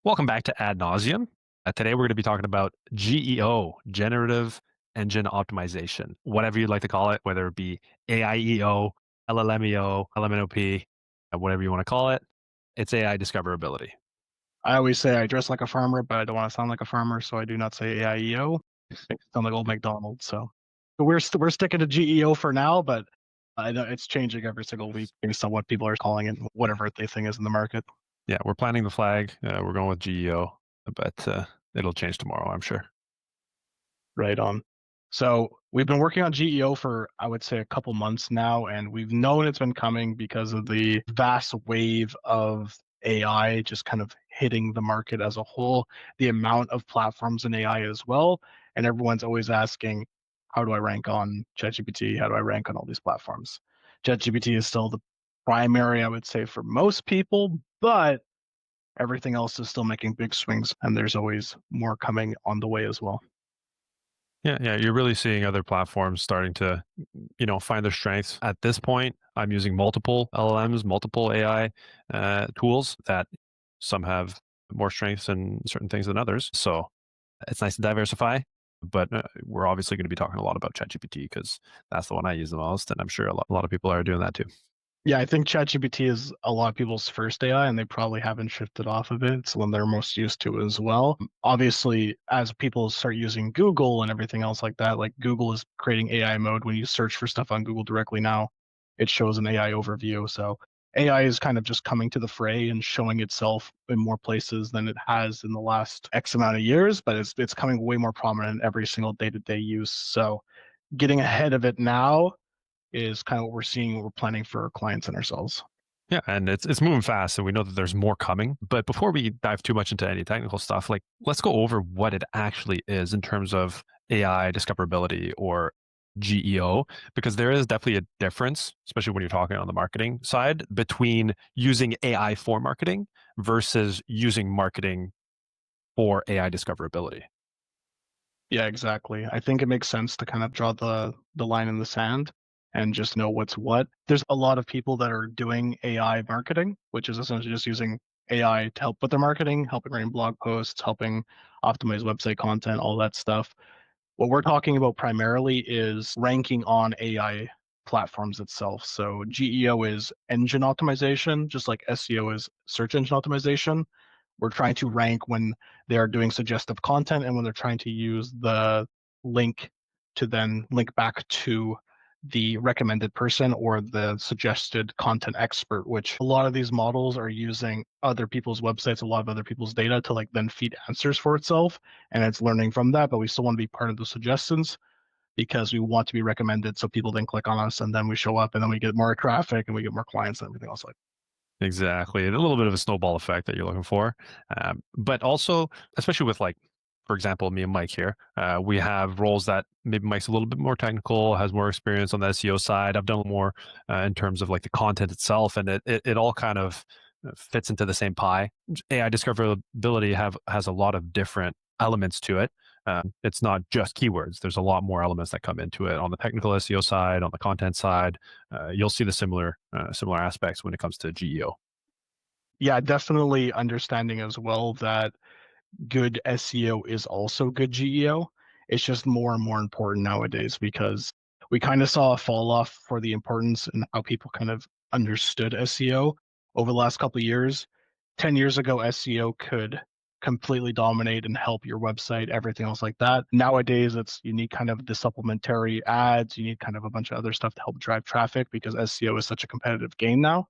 Welcome back to Ad Nauseam. Today we're going to be talking about GEO, Generative Engine Optimization, whatever you'd like to call it, whether it be AIEO, LLMEO, LMNOP, whatever you want to call it. It's AI discoverability. I always say I dress like a farmer, but I don't want to sound like a farmer, so I do not say AIEO. Makes it sound like old McDonald. So we're sticking to GEO for now, but I know it's changing every single week based on what people are calling it, whatever the thing is in the market. Yeah, we're planting the flag. We're going with GEO, but it'll change tomorrow, I'm sure. Right on. So we've been working on GEO for, I would say, a couple months now, and we've known it's been coming because of the vast wave of AI just kind of hitting the market as a whole, the amount of platforms in AI as well. And everyone's always asking, how do I rank on ChatGPT? How do I rank on all these platforms? ChatGPT is still the primary, I would say, for most people, but everything else is still making big swings, and there's always more coming on the way as well. Yeah, you're really seeing other platforms starting to, find their strengths. At this point, I'm using multiple LLMs, multiple AI tools that some have more strengths in certain things than others. So it's nice to diversify. But we're obviously going to be talking a lot about ChatGPT because that's the one I use the most, and I'm sure a lot of people are doing that too. Yeah, I think ChatGPT is a lot of people's first AI, and they probably haven't shifted off of it. It's the one they're most used to as well. Obviously, as people start using Google and everything else like that, like Google is creating AI mode when you search for stuff on Google directly now, it shows an AI overview. So AI is kind of just coming to the fray and showing itself in more places than it has in the last X amount of years, but it's coming way more prominent in every single day-to-day use. So getting ahead of it now is kind of what we're seeing, what we're planning for our clients and ourselves. Yeah, and it's moving fast, and we know that there's more coming. But before we dive too much into any technical stuff, like let's go over what it actually is in terms of AI discoverability or GEO, because there is definitely a difference, especially when you're talking on the marketing side, between using AI for marketing versus using marketing for AI discoverability. Yeah, exactly. I think it makes sense to kind of draw the line in the sand and just know what's what. There's a lot of people that are doing AI marketing, which is essentially just using AI to help with their marketing, helping write blog posts, helping optimize website content, all that stuff. What we're talking about primarily is ranking on AI platforms itself. So GEO is engine optimization, just like SEO is search engine optimization. We're trying to rank when they are doing suggestive content and when they're trying to use the link to then link back to the recommended person or the suggested content expert, which a lot of these models are using other people's websites, a lot of other people's data to like then feed answers for itself. And it's learning from that, but we still want to be part of the suggestions because we want to be recommended so people then click on us and then we show up and then we get more traffic and we get more clients and everything else like. Exactly. And a little bit of a snowball effect that you're looking for. But also, especially with like, for example, me and Mike here, we have roles that maybe Mike's a little bit more technical, has more experience on the SEO side. I've done more in terms of like the content itself, and it all kind of fits into the same pie. AI discoverability has a lot of different elements to it. It's not just keywords. There's a lot more elements that come into it on the technical SEO side, on the content side. You'll see the similar aspects when it comes to GEO. Yeah, definitely understanding as well that good SEO is also good GEO. It's just more and more important nowadays because we kind of saw a fall off for the importance and how people kind of understood SEO over the last couple of years. 10 years ago, SEO could completely dominate and help your website, everything else like that. Nowadays, it's you need kind of the supplementary ads, you need kind of a bunch of other stuff to help drive traffic because SEO is such a competitive game now.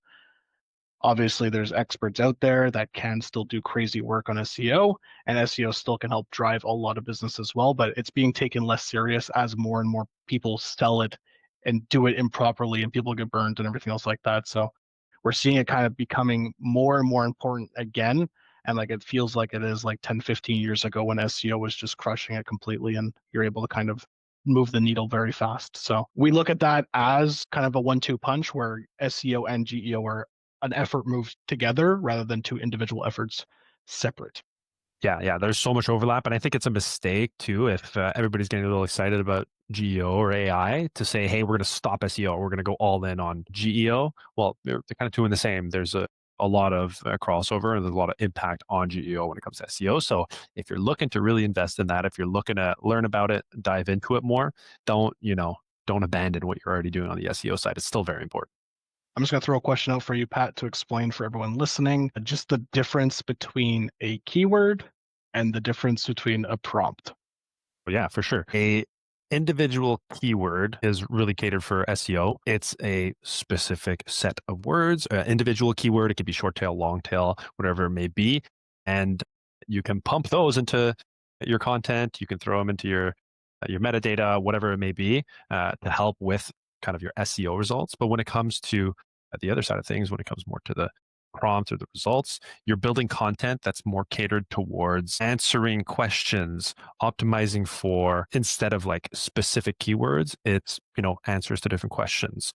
Obviously, there's experts out there that can still do crazy work on SEO, and SEO still can help drive a lot of business as well, but it's being taken less serious as more and more people sell it and do it improperly, and people get burned and everything else like that. So we're seeing it kind of becoming more and more important again. And like it feels like it is like 10, 15 years ago when SEO was just crushing it completely, and you're able to kind of move the needle very fast. So we look at that as kind of a 1-2 punch where SEO and GEO are an effort moved together rather than two individual efforts separate. Yeah. There's so much overlap, and I think it's a mistake too if everybody's getting a little excited about GEO or AI to say, "Hey, we're going to stop SEO. We're going to go all in on GEO." Well, they're kind of two in the same. There's a a lot of crossover and there's a lot of impact on GEO when it comes to SEO. So if you're looking to really invest in that, if you're looking to learn about it, dive into it more, don't, don't abandon what you're already doing on the SEO side. It's still very important. I'm just going to throw a question out for you, Pat, to explain for everyone listening just the difference between a keyword and the difference between a prompt. Yeah, for sure. A individual keyword is really catered for SEO. It's a specific set of words. Individual keyword, it could be short tail, long tail, whatever it may be. And you can pump those into your content. You can throw them into your metadata, whatever it may be, to help with kind of your SEO results. But when it comes to the other side of things, when it comes more to the prompt or the results, you're building content that's more catered towards answering questions, optimizing for, instead of like specific keywords, it's, answers to different questions,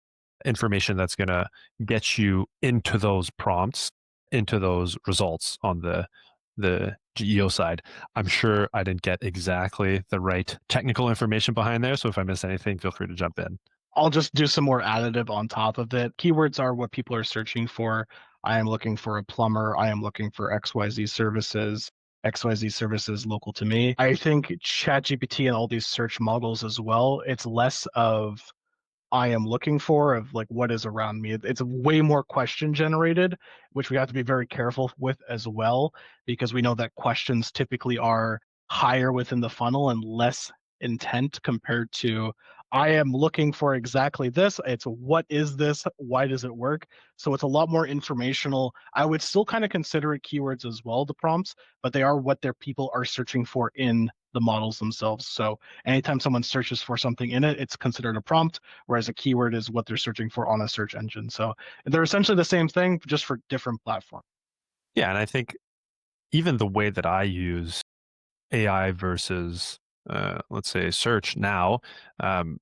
information that's going to get you into those prompts, into those results on the GEO side. I'm sure I didn't get exactly the right technical information behind there. So if I missed anything, feel free to jump in. I'll just do some more additive on top of it. Keywords are what people are searching for. I am looking for a plumber. I am looking for XYZ services. XYZ services local to me. I think ChatGPT and all these search models as well, it's less of I am looking for of like what is around me. It's way more question generated, which we have to be very careful with as well, because we know that questions typically are higher within the funnel and less intent compared to I am looking for exactly this. It's what is this? Why does it work? So it's a lot more informational. I would still kind of consider it keywords as well, the prompts, but they are what their people are searching for in the models themselves. So anytime someone searches for something in it, it's considered a prompt, whereas a keyword is what they're searching for on a search engine. So they're essentially the same thing, just for different platforms. Yeah. And I think even the way that I use AI versus, let's say, search now, um,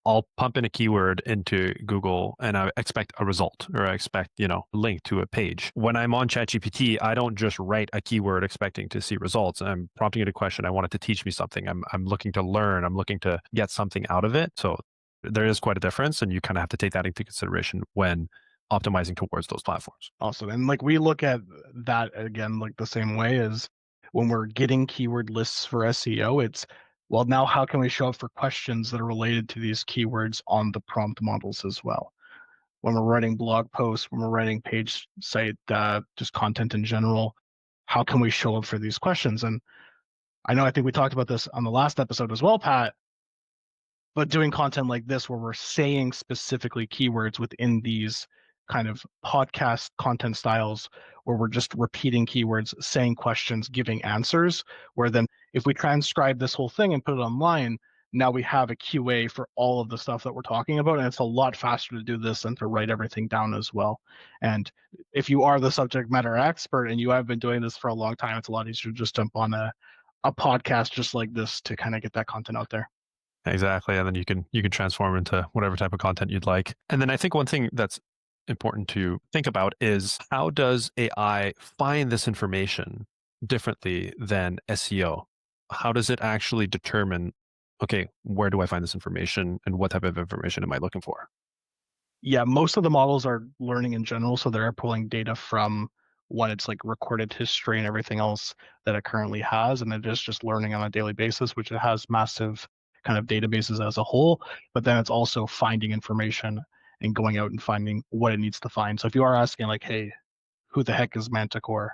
I'll pump in a keyword into Google and I expect a result or I expect, a link to a page. When I'm on ChatGPT, I don't just write a keyword expecting to see results. I'm prompting it a question. I want it to teach me something. I'm looking to learn. I'm looking to get something out of it. So there is quite a difference. And you kind of have to take that into consideration when optimizing towards those platforms. Also, and like we look at that again, like the same way as when we're getting keyword lists for SEO, it's well, now how can we show up for questions that are related to these keywords on the prompt models as well? When we're writing blog posts, when we're writing page site, just content in general, how can we show up for these questions? And I think we talked about this on the last episode as well, Pat, but doing content like this where we're saying specifically keywords within these kind of podcast content styles where we're just repeating keywords, saying questions, giving answers, where then if we transcribe this whole thing and put it online, now we have a QA for all of the stuff that we're talking about. And it's a lot faster to do this than to write everything down as well. And if you are the subject matter expert and you have been doing this for a long time, it's a lot easier to just jump on a podcast just like this to kind of get that content out there. Exactly. And then you can transform into whatever type of content you'd like. And then I think one thing that's important to think about is how does AI find this information differently than SEO? How does it actually determine, okay, where do I find this information and what type of information am I looking for? Yeah, most of the models are learning in general, so they're pulling data from when it's like recorded history and everything else that it currently has, and it is just learning on a daily basis, which it has massive kind of databases as a whole. But then it's also finding information and going out and finding what it needs to find. So if you are asking like, hey, who the heck is Manticore?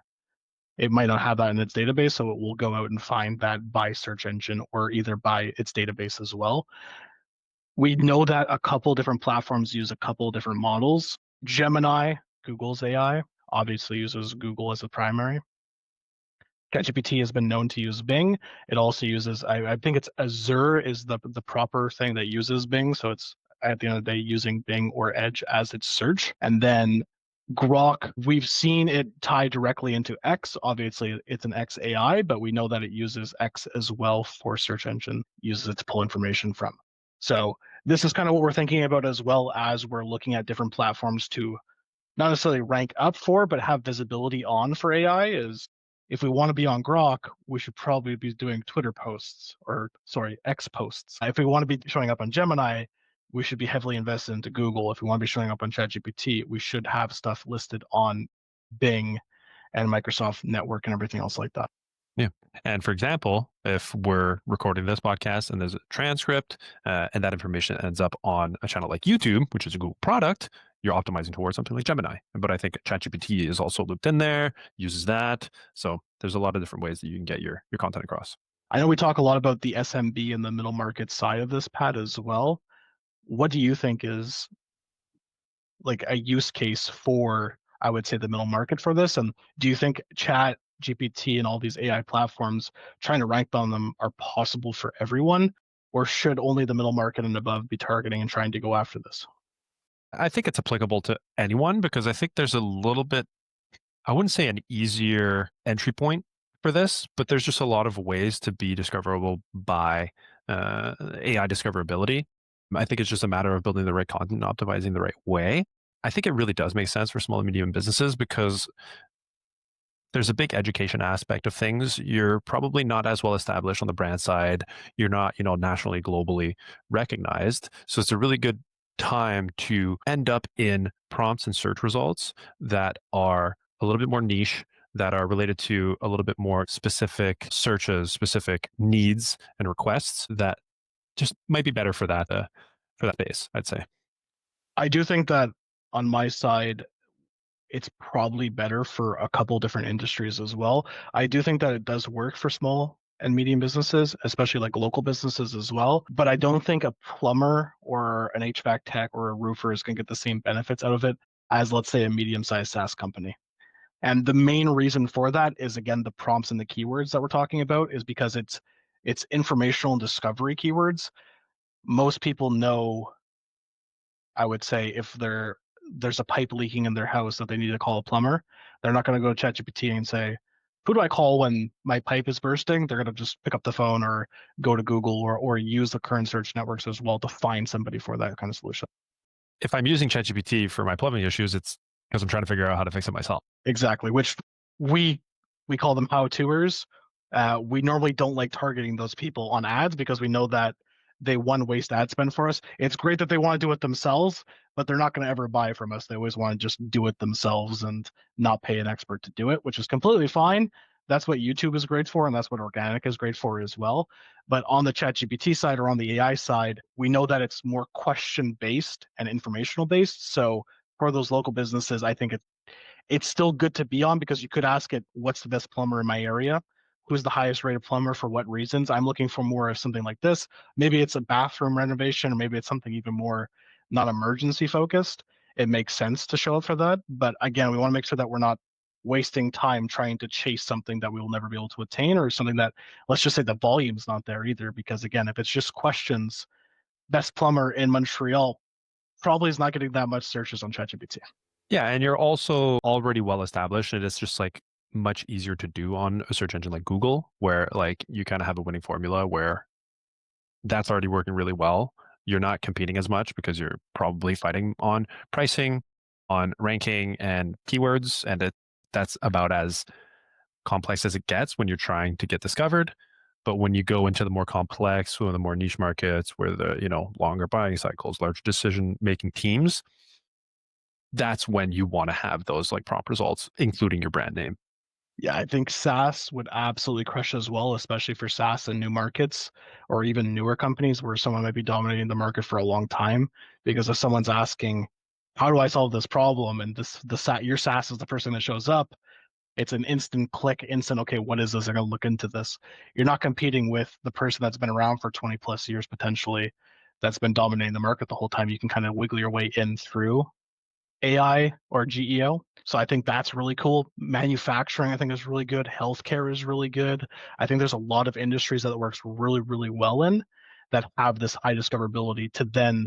It might not have that in its database, so it will go out and find that by search engine or either by its database as well. We know that a couple different platforms use a couple different models. Gemini, Google's AI, obviously uses Google as a primary. ChatGPT has been known to use Bing. It also uses, I think it's Azure is the proper thing that uses Bing. So it's at the end of the day using Bing or Edge as its search. And then Grok, we've seen it tie directly into X. Obviously, it's an X AI, but we know that it uses X as well for search engine, uses it to pull information from. So this is kind of what we're thinking about as well as we're looking at different platforms to not necessarily rank up for, but have visibility on for AI is if we want to be on Grok, we should probably be doing Twitter posts or sorry, X posts. If we want to be showing up on Gemini, we should be heavily invested into Google. If we want to be showing up on ChatGPT, we should have stuff listed on Bing and Microsoft Network and everything else like that. Yeah. And for example, if we're recording this podcast and there's a transcript and that information ends up on a channel like YouTube, which is a Google product, you're optimizing towards something like Gemini. But I think ChatGPT is also looped in there, uses that. So there's a lot of different ways that you can get your content across. I know we talk a lot about the SMB and the middle market side of this, Pat, as well. What do you think is like a use case for, I would say, the middle market for this? And do you think Chat GPT and all these AI platforms trying to rank on them are possible for everyone, or should only the middle market and above be targeting and trying to go after this? I think it's applicable to anyone because I think there's a little bit, I wouldn't say an easier entry point for this, but there's just a lot of ways to be discoverable by AI discoverability. I think it's just a matter of building the right content and optimizing the right way. I think it really does make sense for small and medium businesses because there's a big education aspect of things. You're probably not as well established on the brand side. You're not, nationally, globally recognized. So it's a really good time to end up in prompts and search results that are a little bit more niche, that are related to a little bit more specific searches, specific needs and requests that just might be better for that base, I'd say. I do think that on my side, it's probably better for a couple different industries as well. I do think that it does work for small and medium businesses, especially like local businesses as well. But I don't think a plumber or an HVAC tech or a roofer is going to get the same benefits out of it as, let's say, a medium-sized SaaS company. And the main reason for that is, again, the prompts and the keywords that we're talking about is because it's informational and discovery keywords. Most people know, I would say, if there's a pipe leaking in their house that they need to call a plumber, they're not going to go to ChatGPT and say, "Who do I call when my pipe is bursting?" They're going to just pick up the phone or go to Google or use the current search networks as well to find somebody for that kind of solution. If I'm using ChatGPT for my plumbing issues, it's because I'm trying to figure out how to fix it myself. Exactly, which we we call them how-toers. We normally don't like targeting those people on ads because we know that they one waste ad spend for us. It's great that they want to do it themselves, but they're not going to ever buy from us. They always want to just do it themselves and not pay an expert to do it, which is completely fine. That's what YouTube is great for, and that's what organic is great for as well. But on the ChatGPT side or on the AI side, we know that it's more question based and informational based. So for those local businesses, I think it's still good to be on because you could ask it, what's the best plumber in my area? Who's the highest rated plumber for what reasons? I'm looking for more of something like this. Maybe it's a bathroom renovation, or maybe it's something even more not emergency focused. It makes sense to show up for that. But again, we want to make sure that we're not wasting time trying to chase something that we will never be able to attain, or something that, let's just say, the volume's not there either. Because again, if it's just questions, best plumber in Montreal probably is not getting that much searches on ChatGPT. Yeah, and you're also already well established, and it's just like much easier to do on a search engine like Google, where like you kind of have a winning formula where that's already working really well. You're not competing as much because you're probably fighting on pricing, on ranking and keywords, and that's about as complex as it gets when you're trying to get discovered. But when you go into the more complex, or the more niche markets, where the longer buying cycles, large decision making teams, that's when you want to have those like prompt results, including your brand name. Yeah, I think SaaS would absolutely crush as well, especially for SaaS in new markets or even newer companies where someone might be dominating the market for a long time. Because if someone's asking, "How do I solve this problem?" and your SaaS is the person that shows up, it's an instant click, instant. Okay, what is this? I'm gonna look into this. You're not competing with the person that's been around for 20 plus years potentially, that's been dominating the market the whole time. You can kind of wiggle your way in through AI or GEO. So I think that's really cool. Manufacturing, I think, is really good. Healthcare is really good. I think there's a lot of industries that it works really, really well in that have this high discoverability to then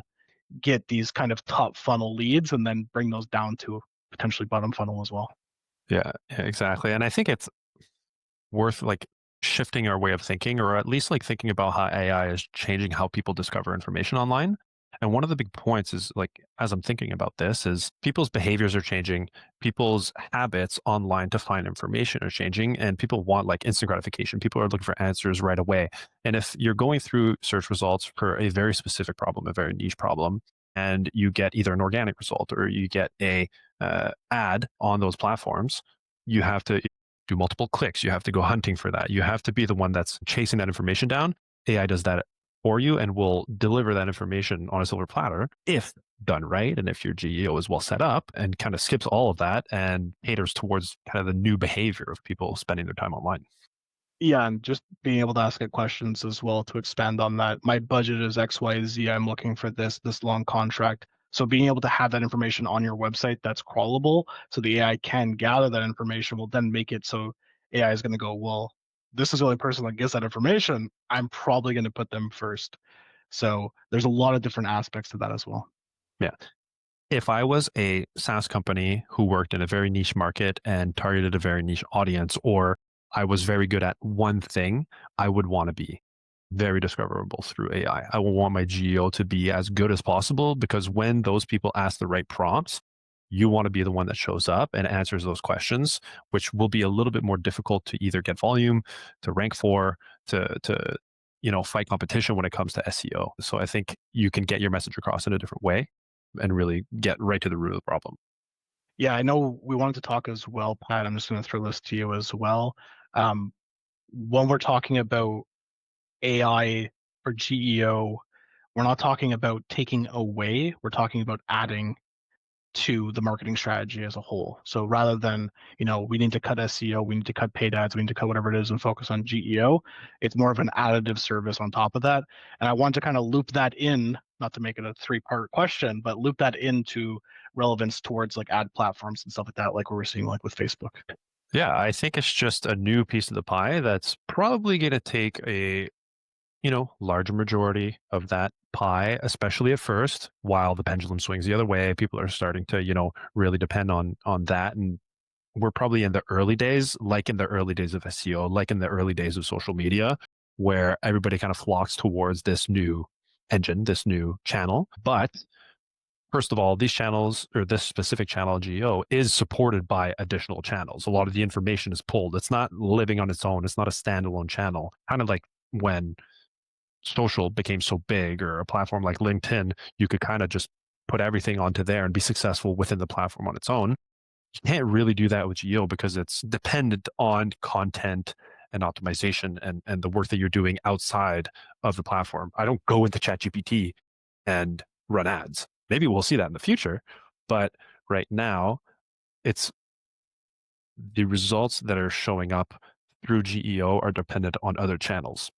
get these kind of top funnel leads and then bring those down to potentially bottom funnel as well. Yeah, exactly. And I think it's worth like shifting our way of thinking, or at least like thinking about how AI is changing how people discover information online. And one of the big points is like, as I'm thinking about this, is people's behaviors are changing, people's habits online to find information are changing, and people want like instant gratification. People are looking for answers right away. And if you're going through search results for a very specific problem, a very niche problem, and you get either an organic result or you get a ad on those platforms, you have to do multiple clicks. You have to go hunting for that. You have to be the one that's chasing that information down. AI does that for you and will deliver that information on a silver platter if done right. And if your GEO is well set up and kind of skips all of that and caters towards kind of the new behavior of people spending their time online. Yeah, and just being able to ask it questions as well to expand on that. My budget is XYZ. I'm looking for this long contract. So being able to have that information on your website that's crawlable, so the AI can gather that information, will then make it so AI is going to go, well, this is the only person that gets that information. I'm probably going to put them first. So there's a lot of different aspects to that as well. Yeah. If I was a SaaS company who worked in a very niche market and targeted a very niche audience, or I was very good at one thing, I would want to be very discoverable through AI. I will want my GEO to be as good as possible because when those people ask the right prompts, you want to be the one that shows up and answers those questions, which will be a little bit more difficult to either get volume, to rank for, to fight competition when it comes to SEO. So I think you can get your message across in a different way and really get right to the root of the problem. Yeah, I know we wanted to talk as well, Pat. I'm just going to throw this to you as well. Um, when we're talking about AI or GEO, we're not talking about taking away, we're talking about adding to the marketing strategy as a whole. So rather than, we need to cut SEO, we need to cut paid ads, we need to cut whatever it is and focus on GEO, it's more of an additive service on top of that. And I want to kind of loop that in, not to make it a three-part question, but loop that into relevance towards like ad platforms and stuff like that, like what we're seeing like with Facebook. Yeah, I think it's just a new piece of the pie that's probably going to take a larger majority of that pie, especially at first, while the pendulum swings the other way. People are starting to, really depend on that. And we're probably in the early days, like in the early days of SEO, like in the early days of social media, where everybody kind of flocks towards this new engine, this new channel. But first of all, these channels or this specific channel GEO is supported by additional channels. A lot of the information is pulled. It's not living on its own. It's not a standalone channel. Kind of like when social became so big or a platform like LinkedIn, you could kind of just put everything onto there and be successful within the platform on its own. You can't really do that with GEO because it's dependent on content and optimization and the work that you're doing outside of the platform. I don't go into ChatGPT and run ads. Maybe we'll see that in the future, but right now it's the results that are showing up through GEO are dependent on other channels.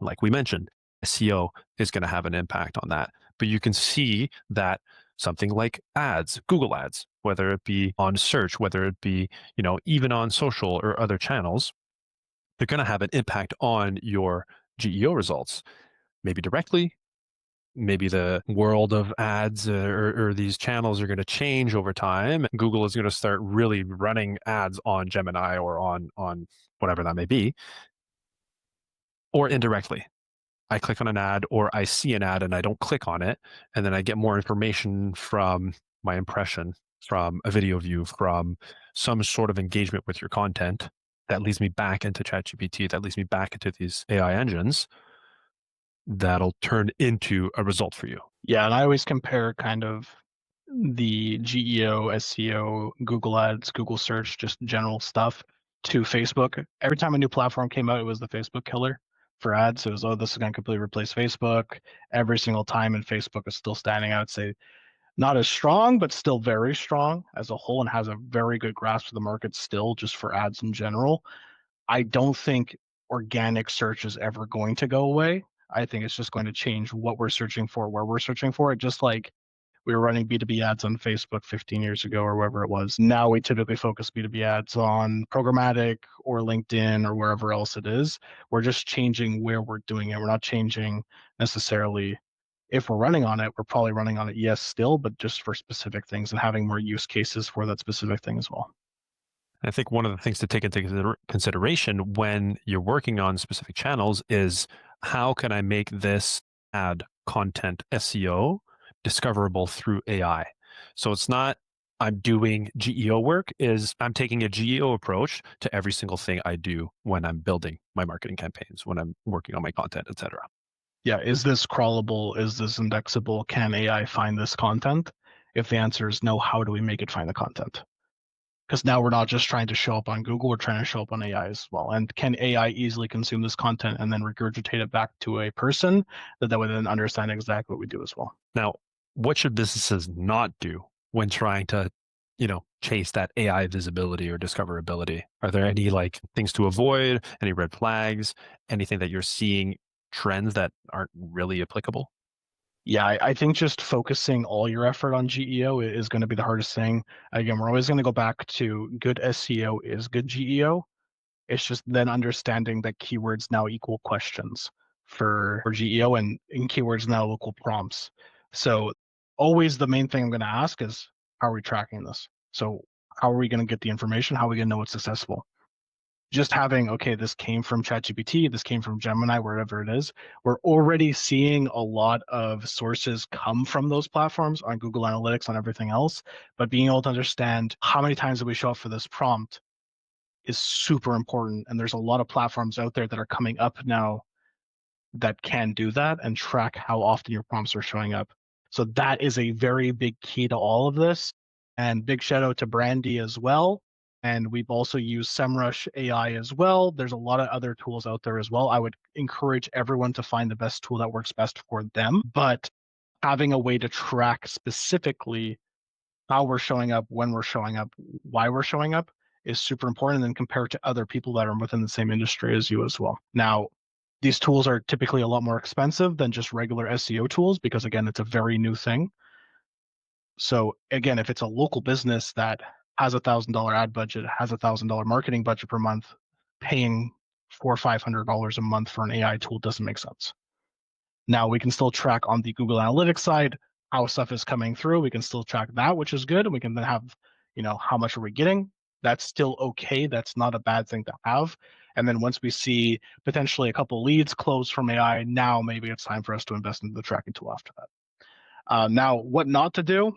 Like we mentioned, SEO is going to have an impact on that. But you can see that something like ads, Google ads, whether it be on search, whether it be, even on social or other channels, they're going to have an impact on your GEO results, maybe directly. Maybe the world of ads or these channels are going to change over time. Google is going to start really running ads on Gemini or on whatever that may be, or indirectly. I click on an ad or I see an ad and I don't click on it. And then I get more information from my impression, from a video view, from some sort of engagement with your content that leads me back into ChatGPT, that leads me back into these AI engines that'll turn into a result for you. Yeah, and I always compare kind of the GEO, SEO, Google Ads, Google search, just general stuff to Facebook. Every time a new platform came out, it was the Facebook killer for ads. It was, oh, this is going to completely replace Facebook every single time. And Facebook is still standing, I would say, not as strong, but still very strong as a whole and has a very good grasp of the market still just for ads in general. I don't think organic search is ever going to go away. I think it's just going to change what we're searching for, where we're searching for it, just like we were running B2B ads on Facebook 15 years ago or wherever it was. Now we typically focus B2B ads on programmatic or LinkedIn or wherever else it is. We're just changing where we're doing it. We're not changing necessarily if we're running on it. We're probably running on it, yes, still, but just for specific things and having more use cases for that specific thing as well. I think one of the things to take into consideration when you're working on specific channels is how can I make this ad content SEO discoverable through AI. So it's not I'm doing GEO work, is I'm taking a GEO approach to every single thing I do when I'm building my marketing campaigns, when I'm working on my content, etc. Yeah, is this crawlable? Is this indexable? Can AI find this content? If the answer is no, how do we make it find the content? Because now we're not just trying to show up on Google, we're trying to show up on AI as well. And can AI easily consume this content and then regurgitate it back to a person that would then understand exactly what we do as well? Now, what should businesses not do when trying to, chase that AI visibility or discoverability? Are there any like things to avoid, any red flags, anything that you're seeing trends that aren't really applicable? Yeah, I think just focusing all your effort on GEO is going to be the hardest thing. Again, we're always going to go back to good SEO is good GEO. It's just then understanding that keywords now equal questions for GEO and keywords now equal prompts. So always the main thing I'm going to ask is, how are we tracking this? So how are we going to get the information? How are we going to know it's successful? Just having, okay, this came from ChatGPT, this came from Gemini, wherever it is, we're already seeing a lot of sources come from those platforms on Google Analytics, on everything else. But being able to understand how many times did we show up for this prompt is super important. And there's a lot of platforms out there that are coming up now that can do that and track how often your prompts are showing up. So that is a very big key to all of this. And big shout out to Brandy as well. And we've also used SEMrush AI as well. There's a lot of other tools out there as well. I would encourage everyone to find the best tool that works best for them. But having a way to track specifically how we're showing up, when we're showing up, why we're showing up is super important and compared to other people that are within the same industry as you as well. Now, these tools are typically a lot more expensive than just regular SEO tools because again, it's a very new thing. So again, if it's a local business that has $1,000 ad budget, has $1,000 marketing budget per month, paying $400 or $500 a month for an AI tool doesn't make sense. Now we can still track on the Google Analytics side how stuff is coming through. We can still track that, which is good. And we can then have, how much are we getting? That's still okay. That's not a bad thing to have. And then once we see potentially a couple leads close from AI, now maybe it's time for us to invest into the tracking tool after that. Now, what not to do?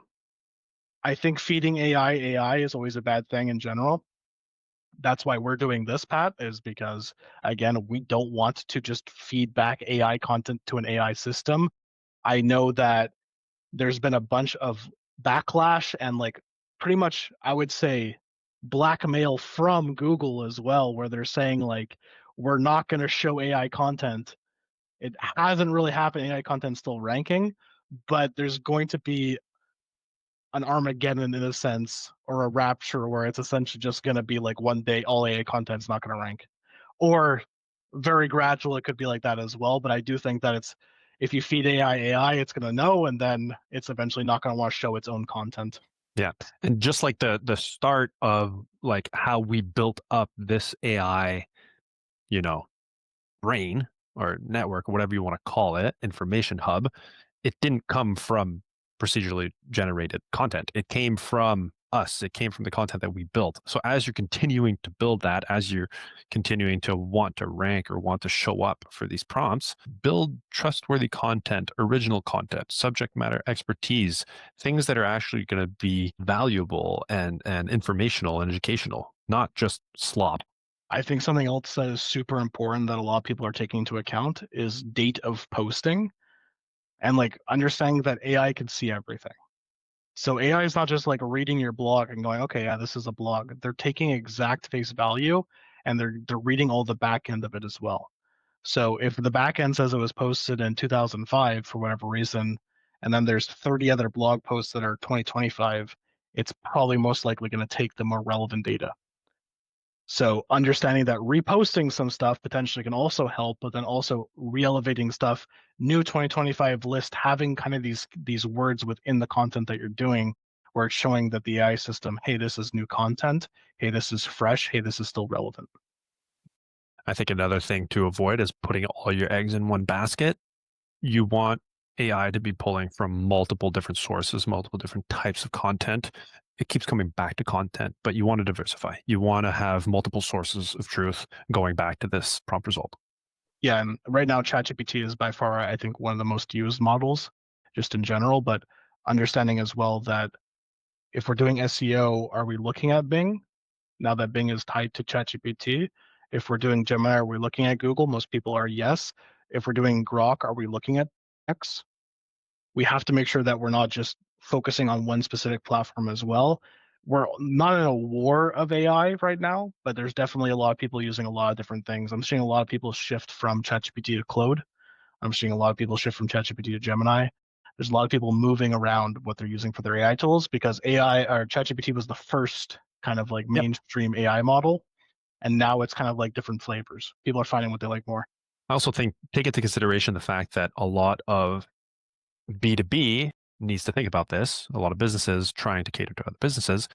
I think feeding AI is always a bad thing in general. That's why we're doing this, Pat, is because, again, we don't want to just feed back AI content to an AI system. I know that there's been a bunch of backlash and like pretty much I would say blackmail from Google as well, where they're saying like we're not going to show AI content. It hasn't really happened. AI content still ranking, but there's going to be an Armageddon in a sense or a rapture where it's essentially just going to be like one day all AI content's not going to rank, or very gradual. It could be like that as well. But I do think that it's if you feed AI, it's going to know, and then it's eventually not going to want to show its own content. Yeah. And just like the start of like how we built up this AI, you know, brain or network or whatever you want to call it, information hub, it didn't come from procedurally generated content. It came from us. It came from the content that we built. So as you're continuing to build that, as you're continuing to want to rank or want to show up for these prompts, build trustworthy content, original content, subject matter expertise, things that are actually going to be valuable and informational and educational, not just slop. I think something else that is super important that a lot of people are taking into account is date of posting and like understanding that AI can see everything. So AI is not just like reading your blog and going, okay, yeah, this is a blog. They're taking exact face value and they're reading all the back end of it as well. So if the back end says it was posted in 2005 for whatever reason, and then there's 30 other blog posts that are 2025, it's probably most likely going to take the more relevant data. So understanding that reposting some stuff potentially can also help, but then also re-elevating stuff, new 2025 list, having kind of these words within the content that you're doing, where it's showing that the AI system, hey, this is new content, hey, this is fresh, hey, this is still relevant. I think another thing to avoid is putting all your eggs in one basket. You want AI to be pulling from multiple different sources, multiple different types of content. It keeps coming back to content, but you want to diversify. You want to have multiple sources of truth going back to this prompt result. Yeah, and right now ChatGPT is by far, I think, one of the most used models, just in general. But understanding as well that if we're doing SEO, are we looking at Bing now that Bing is tied to ChatGPT? If we're doing Gemini, are we looking at Google? Most people are yes. If we're doing Grok, are we looking at X? We have to make sure that we're not just focusing on one specific platform as well. We're not in a war of AI right now, but there's definitely a lot of people using a lot of different things. I'm seeing a lot of people shift from ChatGPT to Claude. I'm seeing a lot of people shift from ChatGPT to Gemini. There's a lot of people moving around what they're using for their AI tools because AI or ChatGPT was the first kind of like Yep. mainstream AI model, and now it's kind of like different flavors. People are finding what they like more. I also think take into consideration the fact that a lot of B2B needs to think about this. A lot of businesses trying to cater to other businesses.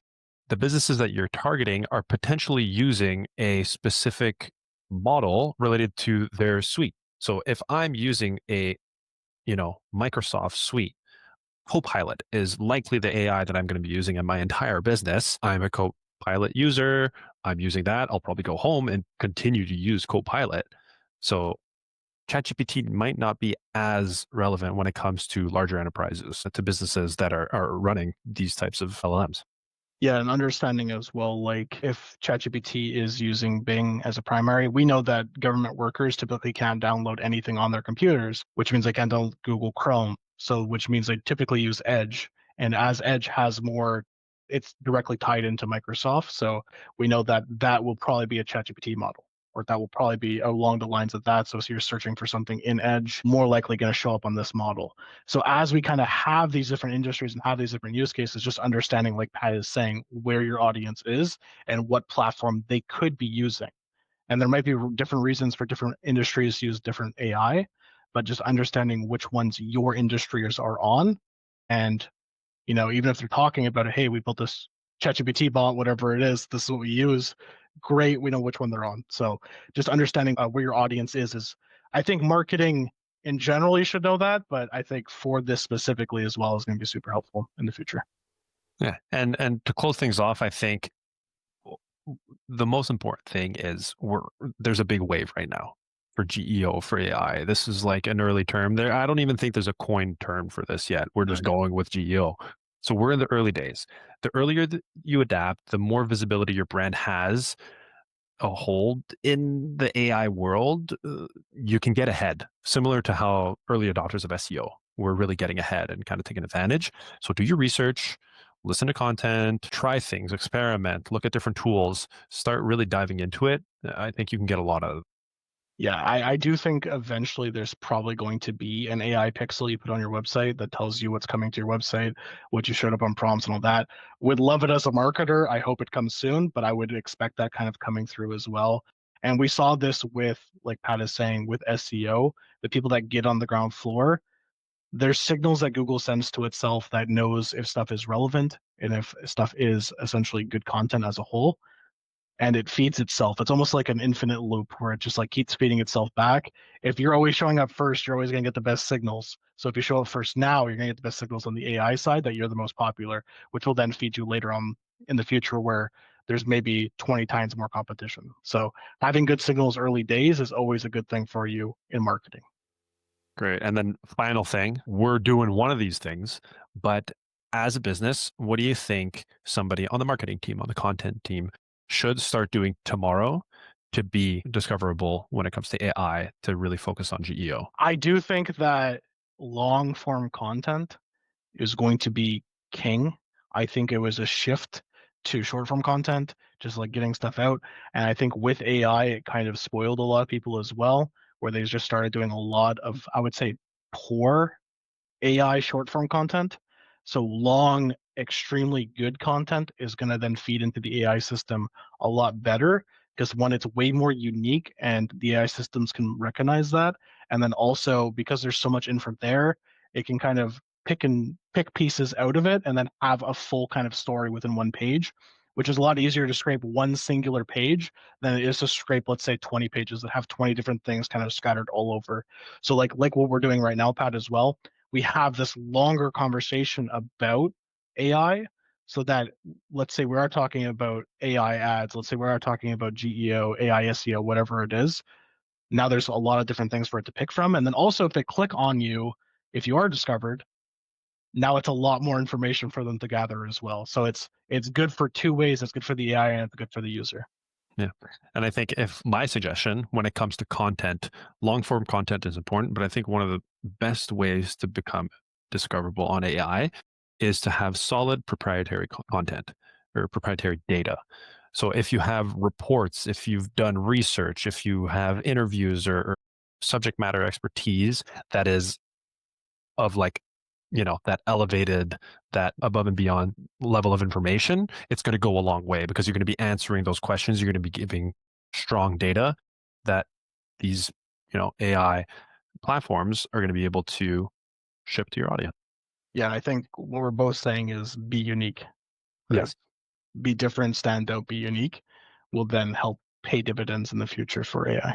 The businesses that you're targeting are potentially using a specific model related to their suite. So if I'm using a, Microsoft suite, Copilot is likely the AI that I'm going to be using in my entire business. I'm a Copilot user. I'm using that. I'll probably go home and continue to use Copilot. So ChatGPT might not be as relevant when it comes to larger enterprises, to businesses that are running these types of LLMs. Yeah, and understanding as well, like if ChatGPT is using Bing as a primary, we know that government workers typically can't download anything on their computers, which means they can't download Google Chrome. So, which means they typically use Edge. And as Edge has more, it's directly tied into Microsoft. So we know that that will probably be a ChatGPT model, or that will probably be along the lines of that. So, if you're searching for something in Edge, more likely going to show up on this model. So as we kind of have these different industries and have these different use cases, just understanding, like Pat is saying, where your audience is and what platform they could be using. And there might be different reasons for different industries to use different AI, but just understanding which ones your industries are on. And, even if they're talking about it, hey, we built this ChatGPT bot, whatever it is, this is what we use. Great, we know which one they're on. So just understanding where your audience is, I think marketing in general, you should know that, but I think for this specifically as well is going to be super helpful in the future. Yeah. And to close things off, I think the most important thing is there's a big wave right now for GEO for AI. This is like an early term. There, I don't even think there's a coined term for this yet. We're just going with GEO. So we're in the early days. The earlier that you adapt, the more visibility your brand has a hold in the AI world, you can get ahead, similar to how early adopters of SEO were really getting ahead and kind of taking advantage. So do your research, listen to content, try things, experiment, look at different tools, start really diving into it. I think you can get a lot of. Yeah, I do think eventually there's probably going to be an AI pixel you put on your website that tells you what's coming to your website, what you showed up on prompts and all that. Would love it as a marketer. I hope it comes soon, but I would expect that kind of coming through as well. And we saw this with, like Pat is saying, with SEO, the people that get on the ground floor, there's signals that Google sends to itself that knows if stuff is relevant and if stuff is essentially good content as a whole, and it feeds itself. It's almost like an infinite loop where it just like keeps feeding itself back. If you're always showing up first, you're always going to get the best signals. So if you show up first now, you're going to get the best signals on the AI side that you're the most popular, which will then feed you later on in the future where there's maybe 20 times more competition. So having good signals early days is always a good thing for you in marketing. Great. And then final thing, we're doing one of these things, but as a business, what do you think somebody on the marketing team, on the content team should start doing tomorrow to be discoverable when it comes to AI to really focus on GEO? I do think that long form content is going to be king. I think it was a shift to short form content, just like getting stuff out. And I think with AI, it kind of spoiled a lot of people as well, where they just started doing a lot of, I would say, poor AI short form content. So long, extremely good content is going to then feed into the AI system a lot better because one, it's way more unique and the AI systems can recognize that. And then also because there's so much info there, it can kind of pick pieces out of it and then have a full kind of story within one page, which is a lot easier to scrape one singular page than it is to scrape, let's say, 20 pages that have 20 different things kind of scattered all over. So like what we're doing right now, Pat, as well, we have this longer conversation about AI so that let's say we are talking about AI ads, let's say we are talking about GEO, AI SEO, whatever it is. Now there's a lot of different things for it to pick from. And then also if they click on you, if you are discovered, now it's a lot more information for them to gather as well. So it's good for two ways. It's good for the AI and it's good for the user. Yeah. And I think if my suggestion when it comes to content, long form content is important, but I think one of the best ways to become discoverable on AI is to have solid proprietary content or proprietary data. So if you have reports, if you've done research, if you have interviews or subject matter expertise that is of like, that elevated, that above and beyond level of information, it's going to go a long way because you're going to be answering those questions. You're going to be giving strong data that these, AI platforms are going to be able to ship to your audience. Yeah, I think what we're both saying is be unique. Yes. Be different, stand out, be unique will then help pay dividends in the future for AI.